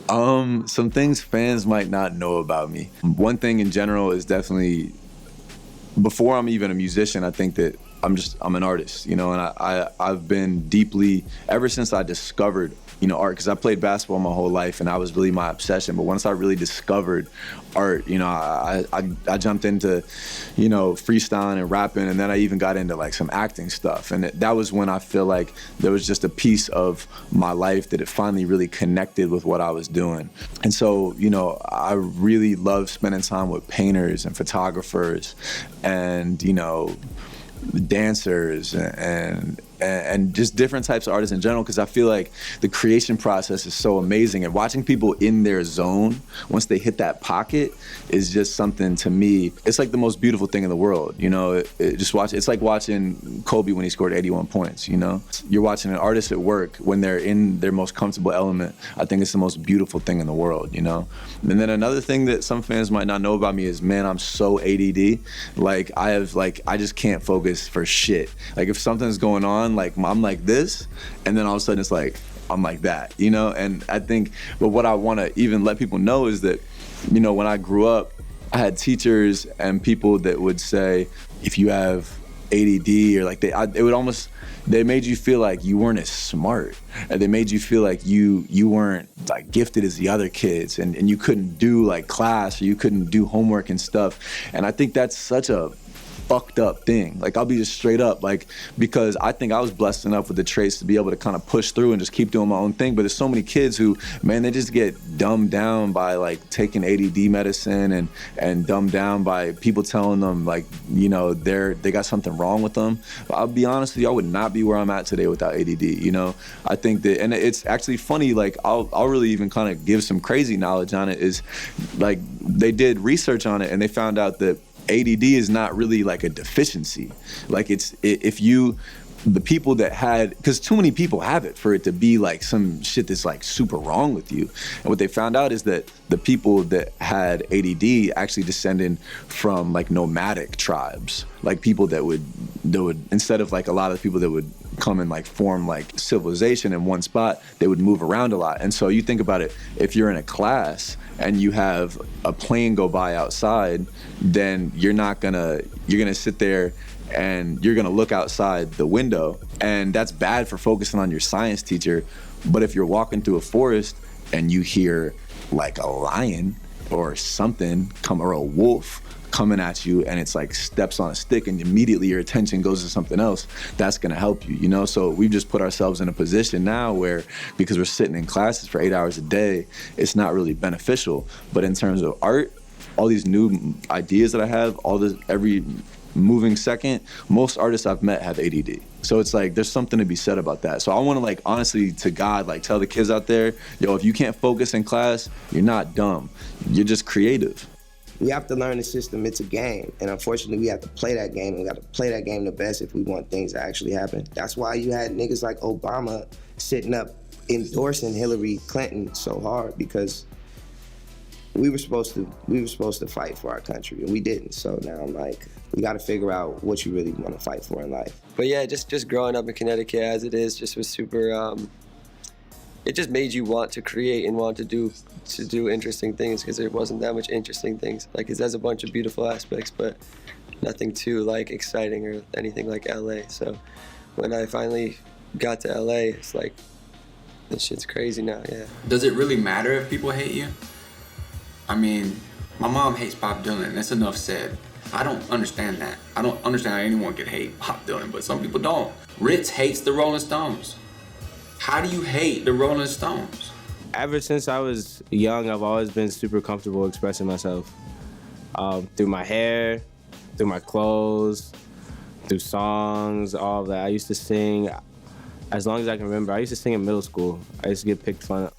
Some things fans might not know about me. One thing in general is definitely, before I'm even a musician, I think that I'm an artist, you know, and I've been deeply, ever since I discovered, you know, art, because I played basketball my whole life and that was really my obsession. But once I really discovered art, you know, I jumped into, you know, freestyling and rapping, and then I even got into like some acting stuff. And that was when I feel like there was just a piece of my life that it finally really connected with what I was doing. And so, you know, I really love spending time with painters and photographers and, you know, dancers and just different types of artists in general, because I feel like the creation process is so amazing, and watching people in their zone once they hit that pocket is just something, to me, it's like the most beautiful thing in the world, you know. It's like watching Kobe when he scored 81 points, you know. You're watching an artist at work when they're in their most comfortable element. I think it's the most beautiful thing in the world, you know. And then another thing that some fans might not know about me is, man, I'm so ADD. Like I just can't focus for shit. Like if something's going on, like I'm like this, and then all of a sudden it's like I'm like that, you know. And I think, but what I want to even let people know is that, you know, when I grew up, I had teachers and people that would say, if you have ADD, or like they made you feel like you weren't as smart, and they made you feel like you weren't like gifted as the other kids, and you couldn't do like class, or you couldn't do homework and stuff. And I think that's such a fucked up thing. Like, I'll be just straight up, like, because I think I was blessed enough with the traits to be able to kind of push through and just keep doing my own thing. But there's so many kids who, man, they just get dumbed down by like taking ADD medicine and dumbed down by people telling them like, you know, they got something wrong with them. But I'll be honest with you, I would not be where I'm at today without ADD, you know. I think that, and it's actually funny, like I'll really even kind of give some crazy knowledge on it, is like they did research on it and they found out that ADD is not really like a deficiency. Like the people that had, because too many people have it for it to be like some shit that's like super wrong with you. And what they found out is that the people that had ADD actually descended from like nomadic tribes, like people that would instead of like a lot of people that would come and like form like civilization in one spot, they would move around a lot. And so you think about it, if you're in a class and you have a plane go by outside, then you're gonna sit there and you're gonna look outside the window, and that's bad for focusing on your science teacher. But if you're walking through a forest and you hear like a lion or something or a wolf coming at you, and it's like steps on a stick, and immediately your attention goes to something else, that's gonna help you, you know? So we've just put ourselves in a position now where, because we're sitting in classes for 8 hours a day, it's not really beneficial. But in terms of art, all these new ideas that I have, every moving second, most artists I've met have ADD. So it's like, there's something to be said about that. So I wanna, like, honestly, to God, like, tell the kids out there, yo, if you can't focus in class, you're not dumb, you're just creative. We have to learn the system. It's a game. And unfortunately, we have to play that game, and we got to play that game the best if we want things to actually happen. That's why you had niggas like Obama sitting up endorsing Hillary Clinton so hard, because we were supposed to fight for our country, and we didn't. So now I'm like, we got to figure out what you really want to fight for in life. But yeah, just growing up in Connecticut as it is, just was super. It just made you want to create and want to do interesting things, because there wasn't that much interesting things. Like, it has a bunch of beautiful aspects, but nothing too like exciting or anything like LA. So when I finally got to LA, it's like, this shit's crazy now. Yeah. Does it really matter if people hate you? I mean, my mom hates Bob Dylan. That's enough said. I don't understand that. I don't understand how anyone could hate Bob Dylan, but some people don't. Ritz hates the Rolling Stones. How do you hate the Rolling Stones? Ever since I was young, I've always been super comfortable expressing myself. Through my hair, through my clothes, through songs, all of that. I used to sing, as long as I can remember. I used to sing in middle school. I used to get picked fun